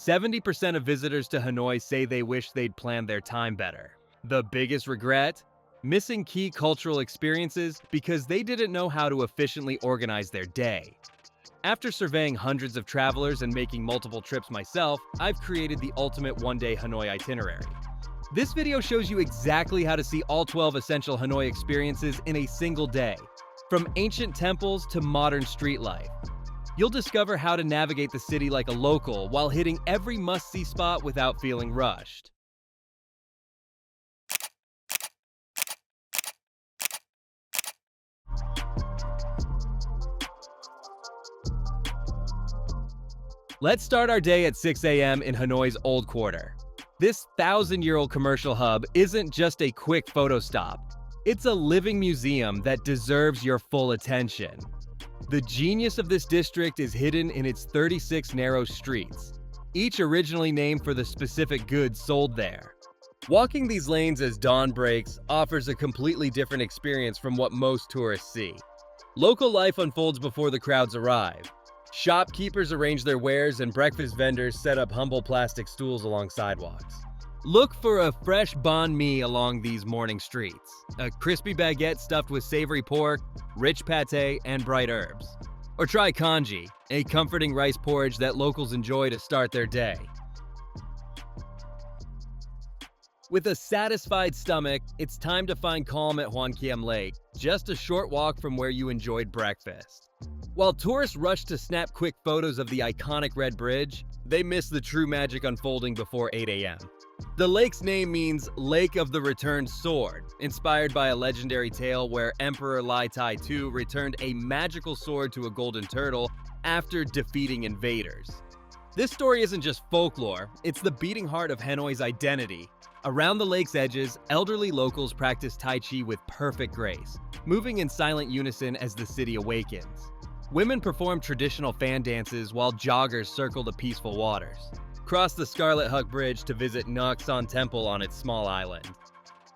70% of visitors to Hanoi say they wish they'd planned their time better. The biggest regret? Missing key cultural experiences because they didn't know how to efficiently organize their day. After surveying hundreds of travelers and making multiple trips myself, I've created the ultimate one-day Hanoi itinerary. This video shows you exactly how to see all 12 essential Hanoi experiences in a single day, from ancient temples to modern street life. You'll discover how to navigate the city like a local while hitting every must-see spot without feeling rushed. Let's start our day at 6 a.m. in Hanoi's Old Quarter. This 1,000-year-old commercial hub isn't just a quick photo stop. It's a living museum that deserves your full attention. The genius of this district is hidden in its 36 narrow streets, each originally named for the specific goods sold there. Walking these lanes as dawn breaks offers a completely different experience from what most tourists see. Local life unfolds before the crowds arrive. Shopkeepers arrange their wares and breakfast vendors set up humble plastic stools along sidewalks. Look for a fresh banh mi along these morning streets, a crispy baguette stuffed with savory pork, rich pate, and bright herbs. Or try congee, a comforting rice porridge that locals enjoy to start their day. With a satisfied stomach, it's time to find calm at Kiem Lake, just a short walk from where you enjoyed breakfast. While tourists rush to snap quick photos of the iconic Red Bridge, they miss the true magic unfolding before 8 a.m. The lake's name means Lake of the Returned Sword, inspired by a legendary tale where Emperor Lai Tai II returned a magical sword to a golden turtle after defeating invaders. This story isn't just folklore, it's the beating heart of Hanoi's identity. Around the lake's edges, elderly locals practice Tai Chi with perfect grace, moving in silent unison as the city awakens. Women perform traditional fan dances while joggers circle the peaceful waters. Cross the Scarlet Bridge to visit Ngoc Temple on its small island.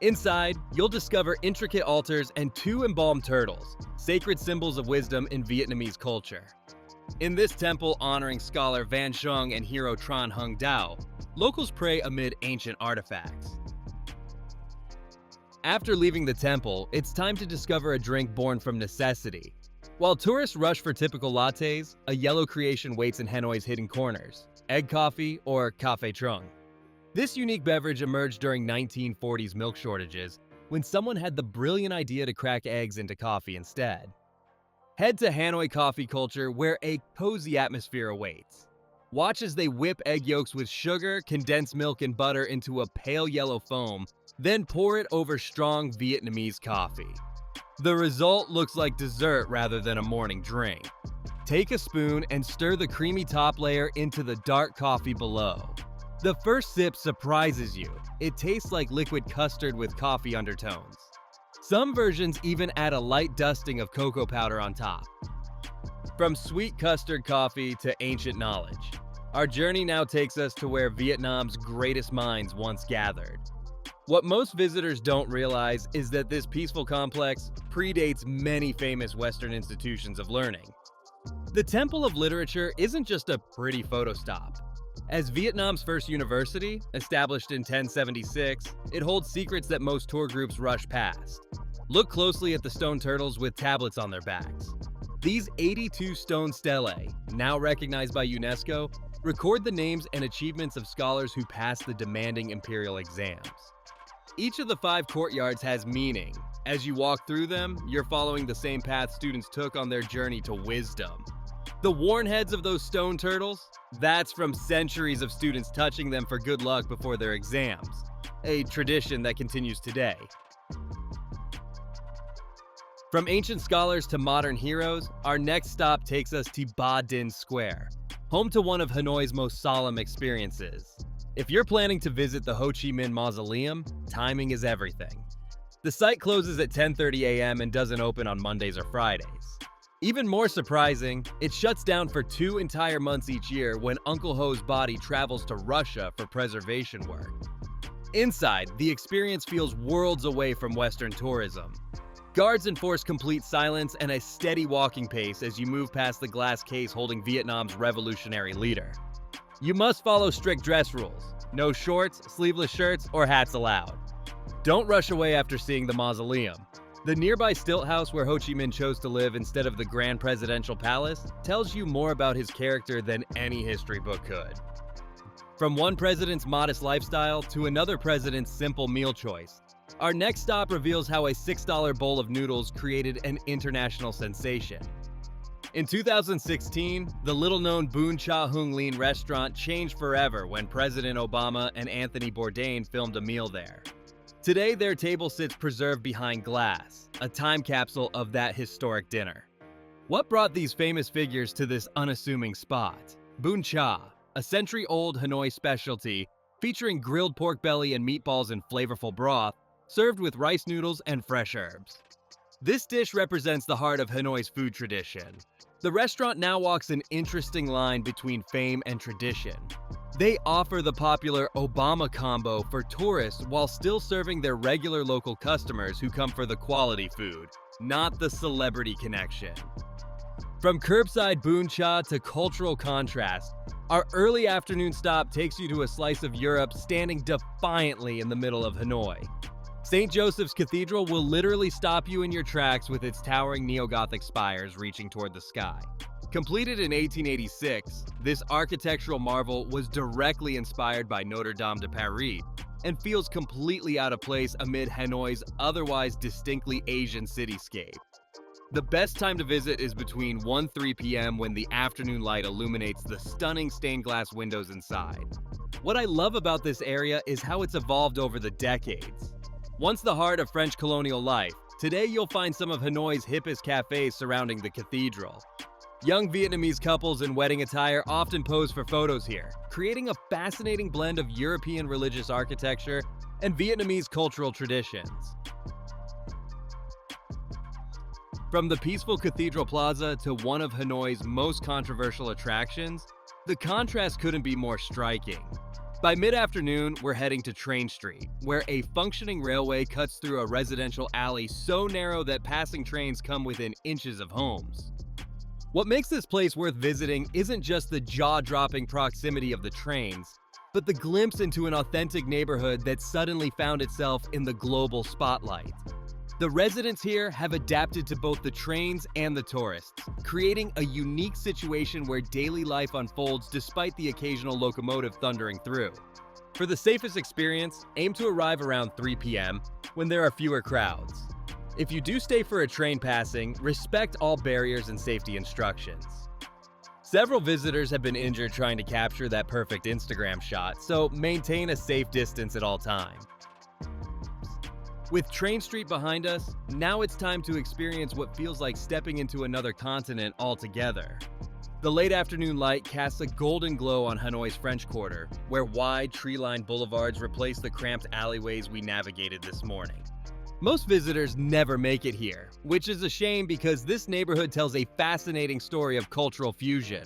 Inside, you'll discover intricate altars and 2 embalmed turtles, sacred symbols of wisdom in Vietnamese culture. In this temple honoring scholar Van Shung and hero Tran Hung Dao, locals pray amid ancient artifacts. After leaving the temple, it's time to discover a drink born from necessity. While tourists rush for typical lattes, a yellow creation waits in Hanoi's hidden corners: egg coffee or café trung. This unique beverage emerged during 1940s milk shortages when someone had the brilliant idea to crack eggs into coffee instead. Head to Hanoi Coffee Culture where a cozy atmosphere awaits. Watch as they whip egg yolks with sugar, condensed milk, and butter into a pale yellow foam, then pour it over strong Vietnamese coffee. The result looks like dessert rather than a morning drink. Take a spoon and stir the creamy top layer into the dark coffee below. The first sip surprises you. It tastes like liquid custard with coffee undertones. Some versions even add a light dusting of cocoa powder on top. From sweet custard coffee to ancient knowledge, our journey now takes us to where Vietnam's greatest minds once gathered. What most visitors don't realize is that this peaceful complex predates many famous Western institutions of learning. The Temple of Literature isn't just a pretty photo stop. As Vietnam's first university, established in 1076, it holds secrets that most tour groups rush past. Look closely at the stone turtles with tablets on their backs. These 82 stone stelae, now recognized by UNESCO, record the names and achievements of scholars who passed the demanding imperial exams. Each of the 5 courtyards has meaning. As you walk through them, you're following the same path students took on their journey to wisdom. The worn heads of those stone turtles? That's from centuries of students touching them for good luck before their exams. A tradition that continues today. From ancient scholars to modern heroes, our next stop takes us to Bourdain Square, home to one of Hanoi's most solemn experiences. If you're planning to visit the Ho Chi Minh Mausoleum, timing is everything. The site closes at 10:30 a.m. and doesn't open on Mondays or Fridays. Even more surprising, it shuts down for 2 entire months each year when Uncle Ho's body travels to Russia for preservation work. Inside, the experience feels worlds away from Western tourism. Guards enforce complete silence and a steady walking pace as you move past the glass case holding Vietnam's revolutionary leader. You must follow strict dress rules. No shorts, sleeveless shirts, or hats allowed. Don't rush away after seeing the Mausoleum. The nearby Stilt house where Ho Chi Minh chose to live instead of the Grand Presidential Palace tells you more about his character than any history book could. From one president's modest lifestyle to another president's simple meal choice, our next stop reveals how a $6 bowl of noodles created an international sensation. In 2016, the little-known Bun Cha Huong Lien restaurant changed forever when President Obama and Anthony Bourdain filmed a meal there. Today, their table sits preserved behind glass, a time capsule of that historic dinner. What brought these famous figures to this unassuming spot? Bun Cha, a century-old Hanoi specialty featuring grilled pork belly and meatballs in flavorful broth, served with rice noodles and fresh herbs. This dish represents the heart of Hanoi's food tradition. The restaurant now walks an interesting line between fame and tradition. They offer the popular Obama combo for tourists while still serving their regular local customers who come for the quality food, not the celebrity connection. From curbside Bun Cha to cultural contrast, our early afternoon stop takes you to a slice of Europe standing defiantly in the middle of Hanoi. St. Joseph's Cathedral will literally stop you in your tracks with its towering neo-Gothic spires reaching toward the sky. Completed in 1886, this architectural marvel was directly inspired by Notre Dame de Paris and feels completely out of place amid Hanoi's otherwise distinctly Asian cityscape. The best time to visit is between 1-3 p.m. when the afternoon light illuminates the stunning stained glass windows inside. What I love about this area is how it's evolved over the decades. Once the heart of French colonial life, today you'll find some of Hanoi's hippest cafes surrounding the cathedral. Young Vietnamese couples in wedding attire often pose for photos here, creating a fascinating blend of European religious architecture and Vietnamese cultural traditions. From the peaceful Cathedral Plaza to one of Hanoi's most controversial attractions, the contrast couldn't be more striking. By mid-afternoon, we're heading to Train Street, where a functioning railway cuts through a residential alley so narrow that passing trains come within inches of homes. What makes this place worth visiting isn't just the jaw-dropping proximity of the trains, but the glimpse into an authentic neighborhood that suddenly found itself in the global spotlight. The residents here have adapted to both the trains and the tourists, creating a unique situation where daily life unfolds despite the occasional locomotive thundering through. For the safest experience, aim to arrive around 3 p.m. when there are fewer crowds. If you do stay for a train passing, respect all barriers and safety instructions. Several visitors have been injured trying to capture that perfect Instagram shot, so maintain a safe distance at all times. With Train Street behind us, now it's time to experience what feels like stepping into another continent altogether. The late afternoon light casts a golden glow on Hanoi's French Quarter, where wide, tree-lined boulevards replace the cramped alleyways we navigated this morning. Most visitors never make it here, which is a shame because this neighborhood tells a fascinating story of cultural fusion.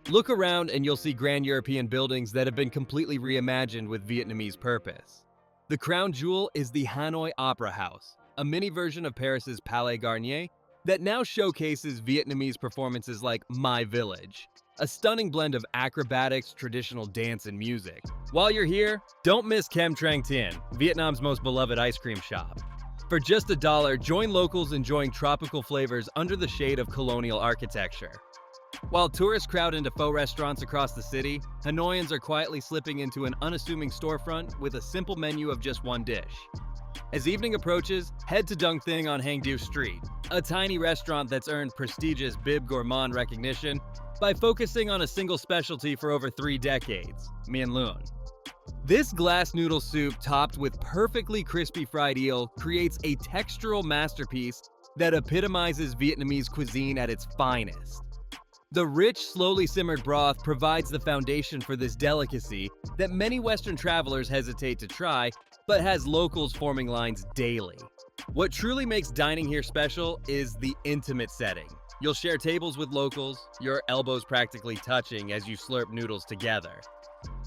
Look around and you'll see grand European buildings that have been completely reimagined with Vietnamese purpose. The crown jewel is the Hanoi Opera House, a mini version of Paris's Palais Garnier that now showcases Vietnamese performances like My Village, a stunning blend of acrobatics, traditional dance, and music. While you're here, don't miss Kiem Trang Tien, Vietnam's most beloved ice cream shop. For just $1, join locals enjoying tropical flavors under the shade of colonial architecture. While tourists crowd into pho restaurants across the city, Hanoians are quietly slipping into an unassuming storefront with a simple menu of just one dish. As evening approaches, head to Dung Thing on Hang Du Street, a tiny restaurant that's earned prestigious Bib Gourmand recognition by focusing on a single specialty for over 3 decades, Mien Luon. This glass noodle soup topped with perfectly crispy fried eel creates a textural masterpiece that epitomizes Vietnamese cuisine at its finest. The rich, slowly simmered broth provides the foundation for this delicacy that many Western travelers hesitate to try, but has locals forming lines daily. What truly makes dining here special is the intimate setting. You'll share tables with locals, your elbows practically touching as you slurp noodles together.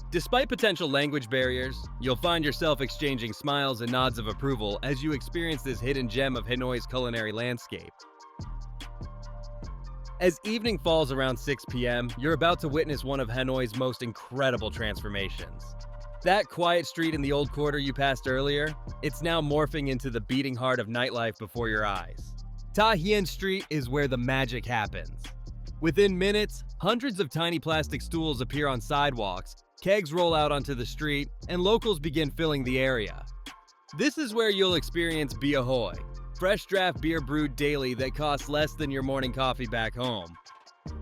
Despite potential language barriers, you'll find yourself exchanging smiles and nods of approval as you experience this hidden gem of Hanoi's culinary landscape. As evening falls around 6 p.m., you're about to witness one of Hanoi's most incredible transformations. That quiet street in the old quarter you passed earlier, it's now morphing into the beating heart of nightlife before your eyes. Ta Hien Street is where the magic happens. Within minutes, hundreds of tiny plastic stools appear on sidewalks, kegs roll out onto the street, and locals begin filling the area. This is where you'll experience Bia Hoi, fresh draft beer brewed daily that costs less than your morning coffee back home.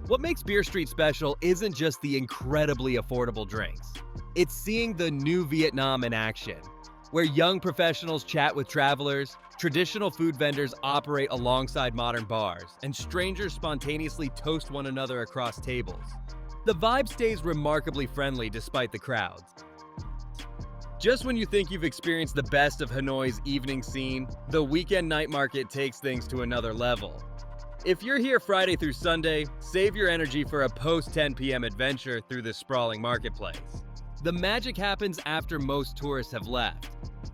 What makes Beer Street special isn't just the incredibly affordable drinks. It's seeing the new Vietnam in action, where young professionals chat with travelers, traditional food vendors operate alongside modern bars, and strangers spontaneously toast one another across tables. The vibe stays remarkably friendly despite the crowds. Just when you think you've experienced the best of Hanoi's evening scene, the weekend night market takes things to another level. If you're here Friday through Sunday, save your energy for a post-10 p.m. adventure through this sprawling marketplace. The magic happens after most tourists have left.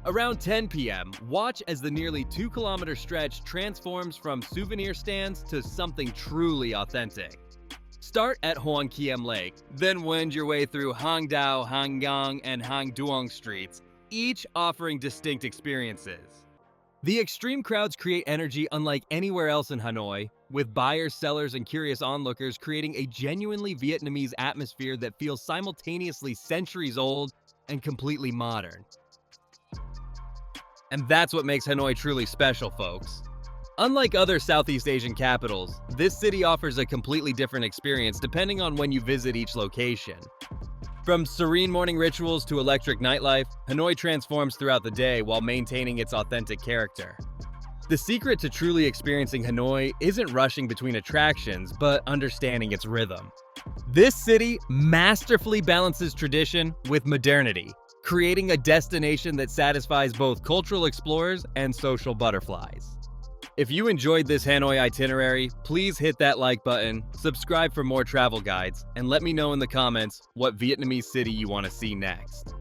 Around 10 p.m., watch as the nearly 2-kilometer stretch transforms from souvenir stands to something truly authentic. Start at Hoan Kiem Lake, then wend your way through Hang Dao, Hang Yang, and Hang Duong streets, each offering distinct experiences. The extreme crowds create energy unlike anywhere else in Hanoi, with buyers, sellers, and curious onlookers creating a genuinely Vietnamese atmosphere that feels simultaneously centuries old and completely modern. And that's what makes Hanoi truly special, folks. Unlike other Southeast Asian capitals, this city offers a completely different experience depending on when you visit each location. From serene morning rituals to electric nightlife, Hanoi transforms throughout the day while maintaining its authentic character. The secret to truly experiencing Hanoi isn't rushing between attractions, but understanding its rhythm. This city masterfully balances tradition with modernity, creating a destination that satisfies both cultural explorers and social butterflies. If you enjoyed this Hanoi itinerary, please hit that like button, subscribe for more travel guides, and let me know in the comments what Vietnamese city you want to see next.